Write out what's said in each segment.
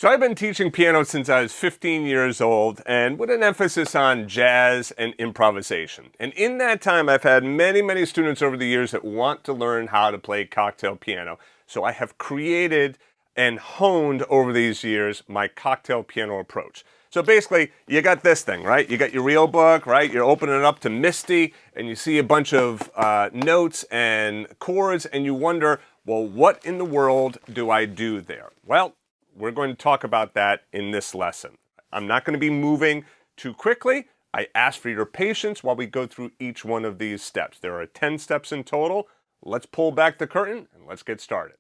So I've been teaching piano since I was 15 years old, and with an emphasis on jazz and improvisation. And in that time, I've had many students over the years that want to learn how to play cocktail piano. So I have created and honed over these years my cocktail piano approach. So basically, you got this thing, right? You got your real book, right? You're opening it up to Misty, and you see a bunch of notes and chords, and you wonder, well, what in the world do I do there? Well, we're going to talk about that in this lesson. I'm not going to be moving too quickly. I ask for your patience while we go through each one of these steps. There are 10 steps in total. Let's pull back the curtain and let's get started.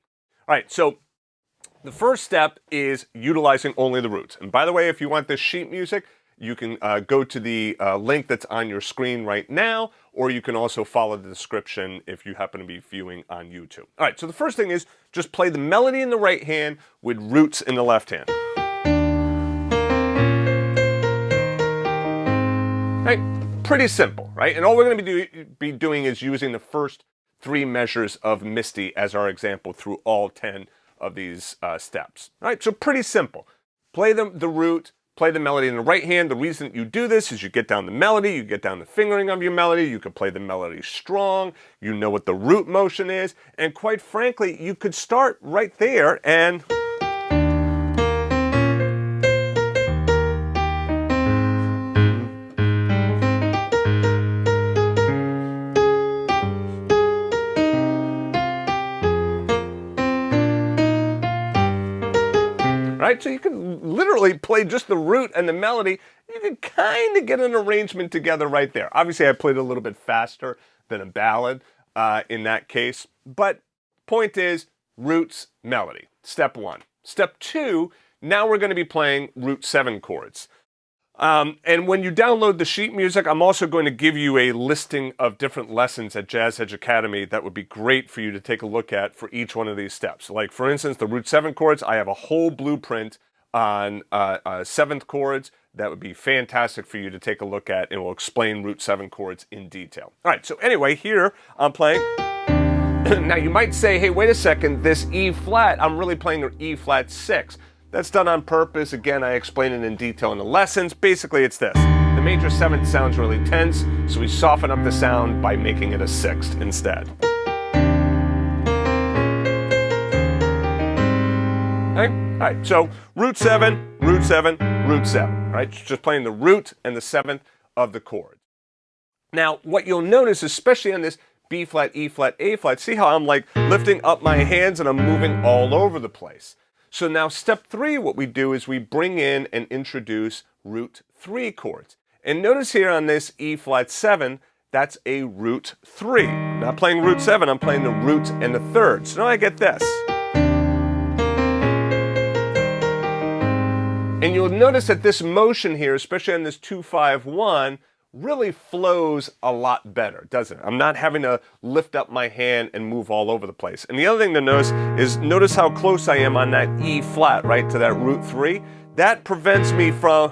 All right, so the first step is utilizing only the roots. And by the way, if you want this sheet music, you can go to the link that's on your screen right now, or you can also follow the description if you happen to be viewing on YouTube. All right, so the first thing is just play the melody in the right hand with roots in the left hand. Right, pretty simple, right? And all we're going to be doing is using the first 3 measures of Misty as our example through all 10 of these steps. All right, so pretty simple. Play the root, play the melody in the right hand. The reason you do this is you get down the melody, you get down the fingering of your melody, you can play the melody strong, you know what the root motion is, and quite frankly, you could start right there and right? So you can literally play just the root and the melody. You can kind of get an arrangement together right there. Obviously, I played a little bit faster than a ballad in that case. But point is, roots, melody. Step 1. Step 2, now we're going to be playing root 7 chords. And when you download the sheet music, I'm also going to give you a listing of different lessons at JAZZEDGE Academy that would be great for you to take a look at for each one of these steps. Like, for instance, the root 7 chords, I have a whole blueprint on 7th chords that would be fantastic for you to take a look at, and will explain root 7 chords in detail. All right, so anyway, here I'm playing. Now, you might say, hey, wait a second, this E flat, I'm really playing an E flat 6. That's done on purpose. Again, I explain it in detail in the lessons. Basically, it's this. The major 7th sounds really tense, so we soften up the sound by making it a 6th instead. All right, so root 7, root 7, root 7. Right? Just playing the root and the 7th of the chord. Now, what you'll notice, especially on this B flat, E flat, A flat, see how I'm like lifting up my hands and I'm moving all over the place. So now step 3, what we do is we bring in and introduce root 3 chords. And notice here on this E flat 7, that's a root 3. Not playing root 7, I'm playing the root and the 3rd. So now I get this. And you'll notice that this motion here, especially on this 2-5-1, really flows a lot better, doesn't it? I'm not having to lift up my hand and move all over the place. And the other thing to notice is notice how close I am on that E flat, right, to that root 3. That prevents me from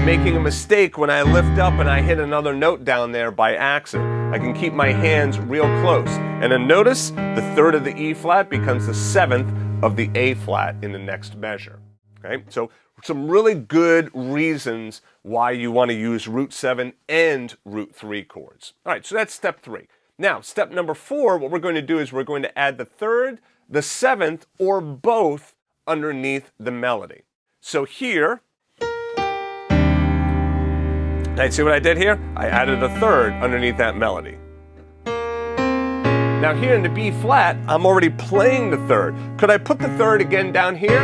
making a mistake when I lift up and I hit another note down there by accident. I can keep my hands real close. And then notice the 3rd of the E flat becomes the 7th of the A flat in the next measure. Okay, so some really good reasons why you want to use root 7 and root 3 chords. All right, so that's step 3. Now, step number 4, what we're going to do is we're going to add the 3rd, the 7th, or both underneath the melody. So here, see what I did here? I added a 3rd underneath that melody. Now here in the B flat, I'm already playing the 3rd. Could I put the 3rd again down here?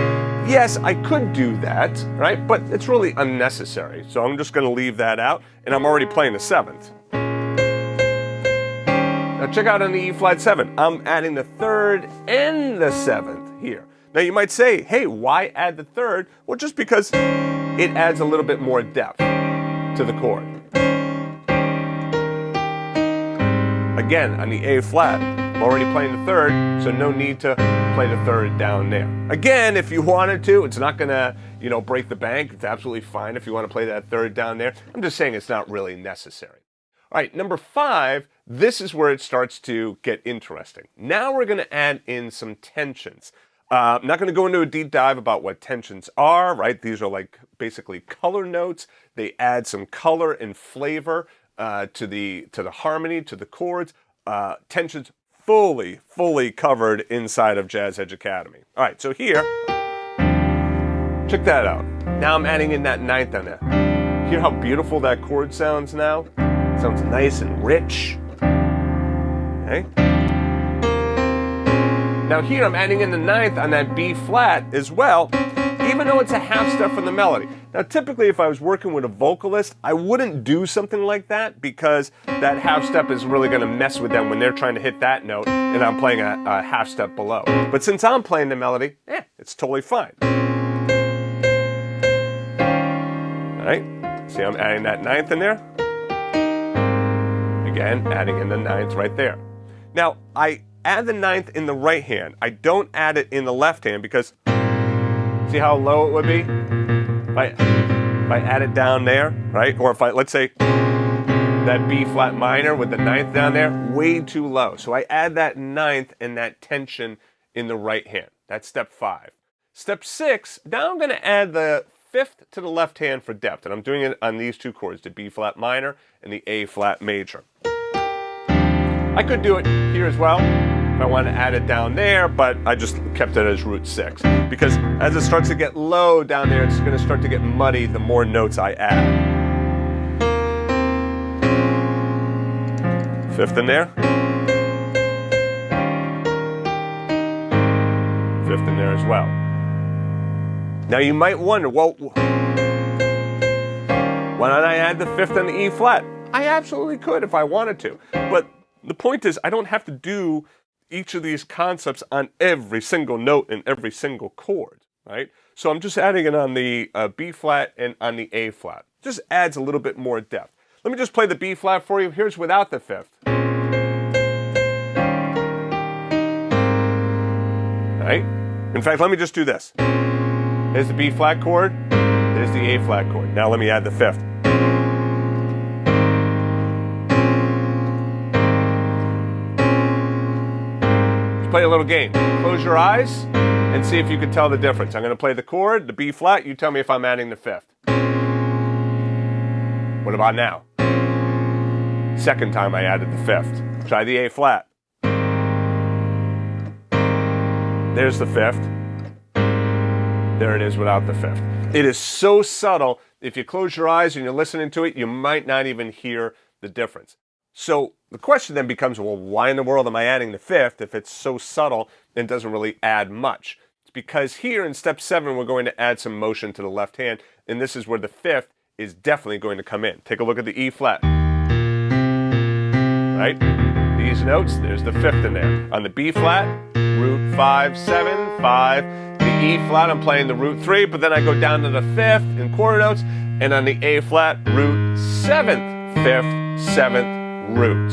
Yes, I could do that, right? But it's really unnecessary. So I'm just going to leave that out, and I'm already playing the 7th. Now check out on the E flat 7. I'm adding the 3rd and the 7th here. Now you might say, hey, why add the 3rd? Well, just because it adds a little bit more depth to the chord. Again, on the A flat, I'm already playing the 3rd, so no need to play the 3rd down there. Again, if you wanted to, it's not going to, break the bank. It's absolutely fine if you want to play that 3rd down there. I'm just saying it's not really necessary. All right, number 5, this is where it starts to get interesting. Now we're going to add in some tensions. I'm not going to go into a deep dive about what tensions are, right? These are like basically color notes. They add some color and flavor to the harmony, to the chords. Tensions fully covered inside of Jazz Edge Academy. All right, so here, check that out. Now I'm adding in that ninth on there. Hear how beautiful that chord sounds now? Sounds nice and rich. Okay. Now here I'm adding in the ninth on that B flat as well, even though it's a half step from the melody. Now typically if I was working with a vocalist, I wouldn't do something like that because that half step is really going to mess with them when they're trying to hit that note and I'm playing a half step below. But since I'm playing the melody, it's totally fine. All right, see I'm adding that ninth in there. Again, adding in the ninth right there. Now I add the ninth in the right hand. I don't add it in the left hand because see how low it would be? If I add it down there, right? Or if let's say that B flat minor with the ninth down there, way too low. So I add that ninth and that tension in the right hand. That's step 5. Step 6, now I'm going to add the fifth to the left hand for depth. And I'm doing it on these two chords, the B flat minor and the A flat major. I could do it here as well if I want to add it down there, but I just kept it as root 6. Because as it starts to get low down there, it's going to start to get muddy the more notes I add. Fifth in there. Fifth in there as well. Now you might wonder, well, why don't I add the fifth on the E flat? I absolutely could if I wanted to. But the point is, I don't have to do each of these concepts on every single note and every single chord, right? So I'm just adding it on the B flat and on the A flat. Just adds a little bit more depth. Let me just play the B flat for you. Here's without the fifth. All right? In fact, let me just do this. Here's the B flat chord. There's the A flat chord. Now let me add the fifth. Play a little game. Close your eyes and see if you can tell the difference. I'm going to play the chord, the B flat. You tell me if I'm adding the fifth. What about now? Second time I added the fifth. Try the A flat. There's the fifth. There it is without the fifth. It is so subtle. If you close your eyes and you're listening to it, you might not even hear the difference. So the question then becomes, well, why in the world am I adding the fifth if it's so subtle and doesn't really add much? It's because here in step 7, we're going to add some motion to the left hand, and this is where the fifth is definitely going to come in. Take a look at the E flat. Right? These notes, there's the fifth in there. On the B flat, root 5, 7, 5. The E flat, I'm playing the root 3, but then I go down to the fifth in quarter notes, and on the A flat, root 7th, 5th, 7th, root.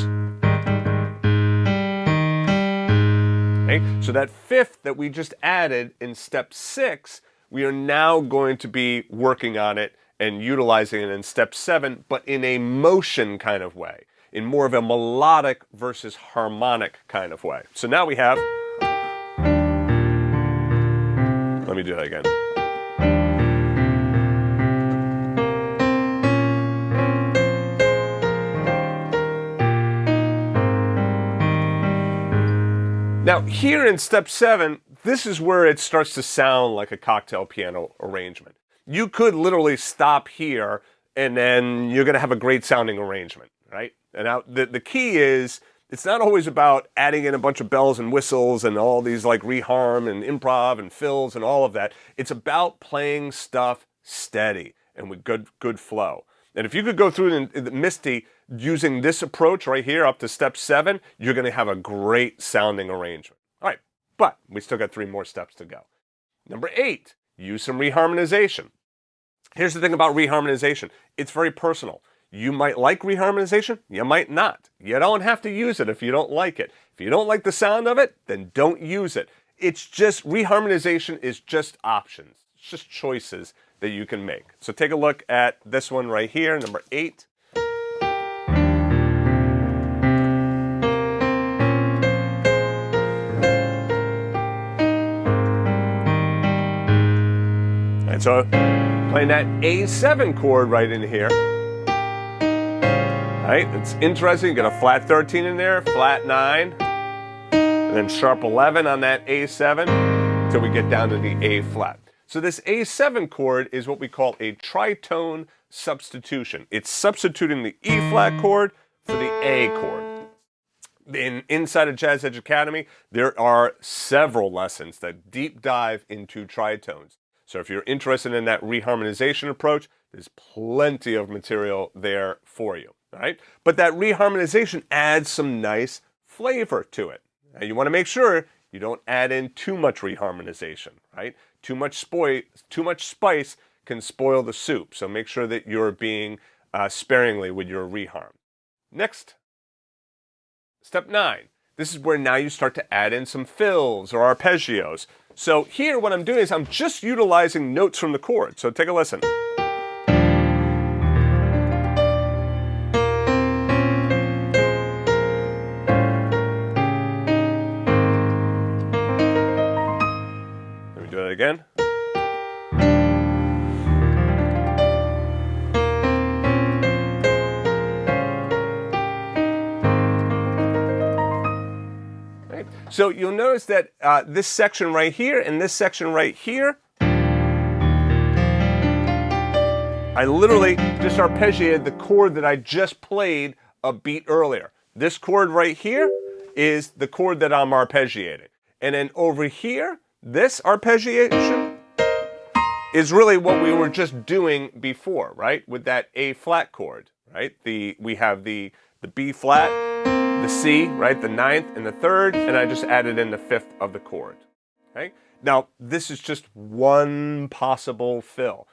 Okay? So that fifth that we just added in step 6, we are now going to be working on it and utilizing it in step 7, but in a motion kind of way, in more of a melodic versus harmonic kind of way. So now we have, let me do that again. Now, here in step 7, this is where it starts to sound like a cocktail piano arrangement. You could literally stop here, and then you're going to have a great sounding arrangement, right? And now the key is, it's not always about adding in a bunch of bells and whistles and all these like reharm and improv and fills and all of that. It's about playing stuff steady and with good flow. And if you could go through the Misty using this approach right here up to step 7, you're going to have a great sounding arrangement. All right, but we still got 3 more steps to go. Number 8, use some reharmonization. Here's the thing about reharmonization. It's very personal. You might like reharmonization, you might not. You don't have to use it if you don't like it. If you don't like the sound of it, then don't use it. It's just, reharmonization is just options. It's just choices that you can make. So take a look at this one right here, number 8. So playing that A7 chord right in here. Right? It's interesting. You got a flat 13 in there, flat 9, and then sharp 11 on that A7 until we get down to the A flat. So this A7 chord is what we call a tritone substitution. It's substituting the E flat chord for the A chord. Inside of Jazz Edge Academy, there are several lessons that deep dive into tritones. So if you're interested in that reharmonization approach, there's plenty of material there for you. Right? But that reharmonization adds some nice flavor to it. Now you want to make sure you don't add in too much reharmonization, right? Too much spice can spoil the soup. So make sure that you're being sparingly with your reharm. Next, step 9. This is where now you start to add in some fills or arpeggios. So here what I'm doing is I'm just utilizing notes from the chord. So take a listen. Do that again. Right. So you'll notice that this section right here and this section right here, I literally just arpeggiated the chord that I just played a beat earlier. This chord right here is the chord that I'm arpeggiating. And then over here, this arpeggiation is really what we were just doing before, right? With that A flat chord, right? We have the B flat, the C, right? The 9th and the 3rd, and I just added in the 5th of the chord, okay? Now, this is just one possible fill.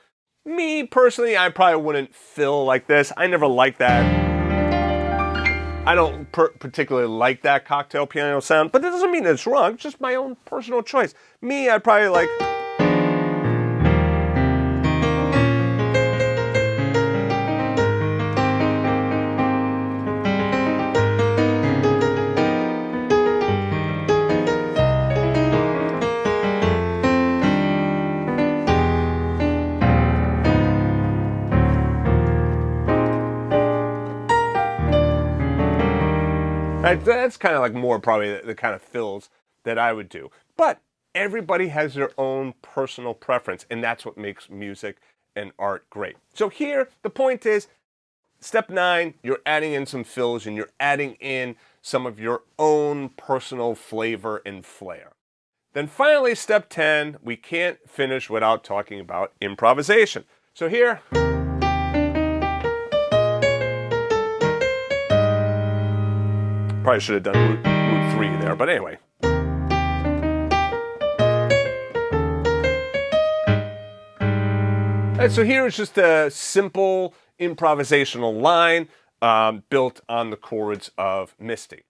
Me, personally, I probably wouldn't fill like this. I never liked that. I don't particularly like that cocktail piano sound, but that doesn't mean that it's wrong. It's just my own personal choice. Me, I'd probably like... That's kind of like more probably the kind of fills that I would do. But everybody has their own personal preference, and that's what makes music and art great. So here, the point is, step 9, you're adding in some fills and you're adding in some of your own personal flavor and flair. Then finally, step 10, we can't finish without talking about improvisation. So here... Probably should have done root 3 there, but anyway. And so here is just a simple improvisational line built on the chords of Misty.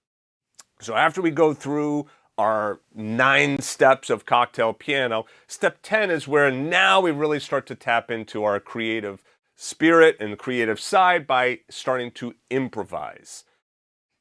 So after we go through our 9 steps of cocktail piano, step 10 is where now we really start to tap into our creative spirit and creative side by starting to improvise.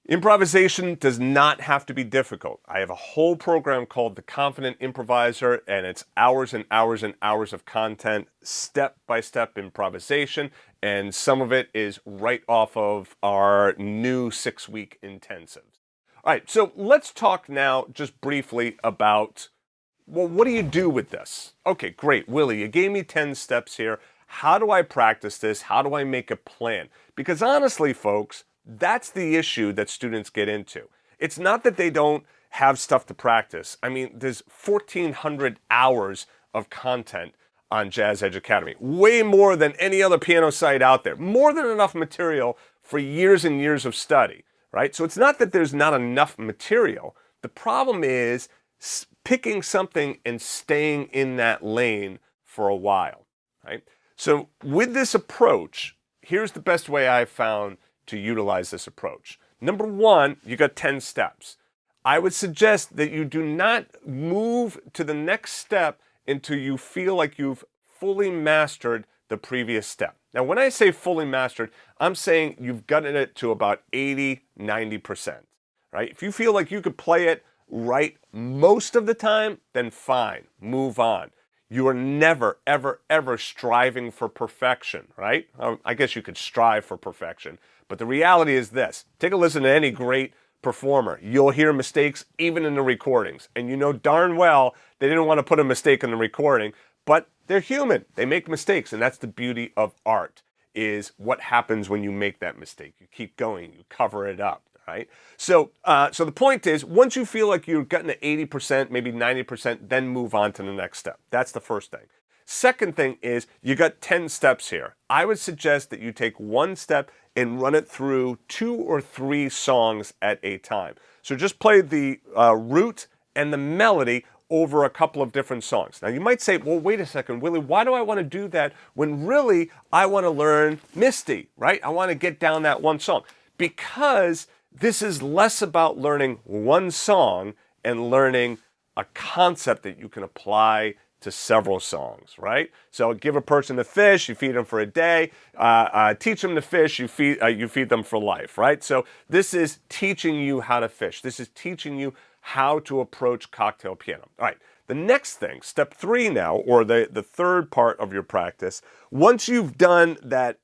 Improvisation does not have to be difficult. I have a whole program called The Confident Improviser, and it's hours and hours and hours of content, step-by-step improvisation, and some of it is right off of our new 6-week intensives. All right, so let's talk now just briefly about, well, what do you do with this? Okay, great, Willie, you gave me 10 steps here. How do I practice this? How do I make a plan? Because honestly, folks, that's the issue that students get into. It's not that they don't have stuff to practice. I mean, there's 1,400 hours of content on Jazz Edge Academy. Way more than any other piano site out there. More than enough material for years and years of study, right? So it's not that there's not enough material. The problem is picking something and staying in that lane for a while, right? So with this approach, here's the best way I've found to utilize this approach. Number 1, you got 10 steps. I would suggest that you do not move to the next step until you feel like you've fully mastered the previous step. Now, when I say fully mastered, I'm saying you've gotten it to about 80, 90%, right? If you feel like you could play it right most of the time, then fine, move on. You are never, ever, ever striving for perfection, right? I guess you could strive for perfection, but the reality is this. Take a listen to any great performer. You'll hear mistakes even in the recordings, and you know darn well they didn't want to put a mistake in the recording, but they're human. They make mistakes, and that's the beauty of art, is what happens when you make that mistake. You keep going, you cover it up, right? So the point is, once you feel like you've gotten to 80%, maybe 90%, then move on to the next step. That's the first thing. Second thing is, you got 10 steps here. I would suggest that you take one step and run it through 2 or 3 songs at a time. So just play the root and the melody over a couple of different songs. Now you might say, well, wait a second, Willie, why do I want to do that when really I want to learn Misty, right? I want to get down that one song. Because this is less about learning one song and learning a concept that you can apply to several songs, right? So give a person a fish, you feed them for a day. Teach them to fish, you feed them for life, right? So this is teaching you how to fish. This is teaching you how to approach cocktail piano. All right, the next thing, step 3 now, or the third part of your practice, once you've done that,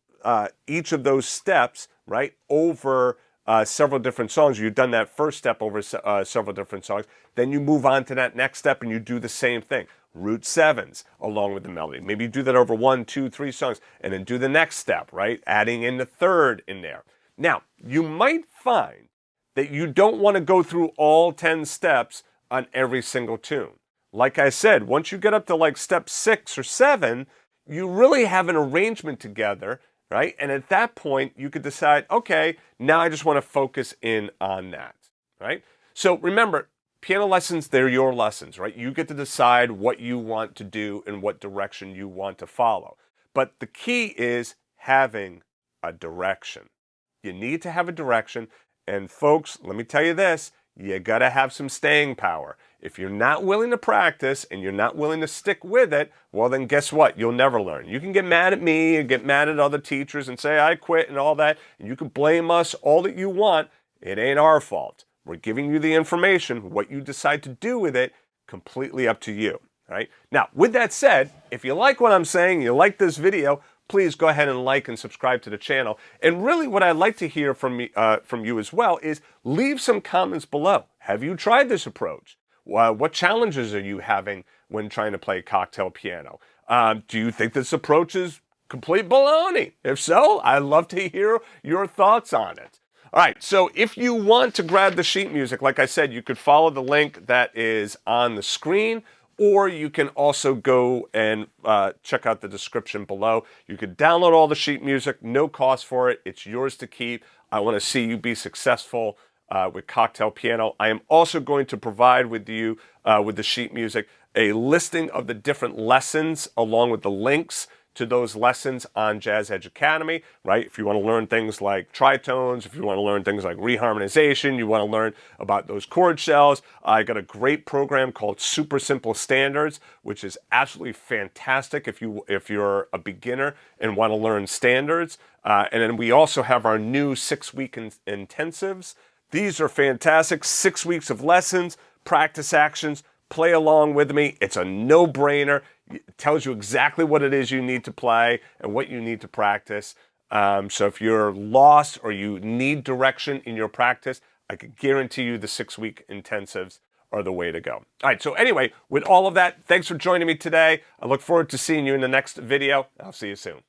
each of those steps, right, over several different songs, you've done that first step over several different songs, then you move on to that next step and you do the same thing. Root 7s along with the melody. Maybe you do that over 1, 2, 3 songs, and then do the next step, right? Adding in the third in there. Now, you might find that you don't want to go through all 10 steps on every single tune. Like I said, once you get up to like step 6 or 7, you really have an arrangement together, right? And at that point, you could decide, okay, now I just want to focus in on that, right? So remember, piano lessons, they're your lessons, right? You get to decide what you want to do and what direction you want to follow. But the key is having a direction. You need to have a direction. And folks, let me tell you this, you got to have some staying power. If you're not willing to practice and you're not willing to stick with it, well then guess what? You'll never learn. You can get mad at me and get mad at other teachers and say I quit and all that. And you can blame us all that you want. It ain't our fault. We're giving you the information. What you decide to do with it, completely up to you, right? Now, with that said, if you like what I'm saying, you like this video, please go ahead and like and subscribe to the channel. And really what I'd like to hear from you as well is leave some comments below. Have you tried this approach? What challenges are you having when trying to play cocktail piano? Do you think this approach is complete baloney? If so, I'd love to hear your thoughts on it. All right, so if you want to grab the sheet music, like I said, you could follow the link that is on the screen, or you can also go and check out the description below. You could download all the sheet music, no cost for it. It's yours to keep. I want to see you be successful with cocktail piano. I am also going to provide with you, with the sheet music, a listing of the different lessons along with the links to those lessons on Jazz Edge Academy, right? If you want to learn things like tritones, if you want to learn things like reharmonization, you want to learn about those chord shells, I got a great program called Super Simple Standards, which is absolutely fantastic if you're a beginner and want to learn standards. And then we also have our new 6-week intensives. These are fantastic, 6 weeks of lessons, practice actions, play along with me. It's a no-brainer. It tells you exactly what it is you need to play and what you need to practice. So if you're lost or you need direction in your practice, I can guarantee you the 6-week intensives are the way to go. All right, so anyway, with all of that, thanks for joining me today. I look forward to seeing you in the next video. I'll see you soon.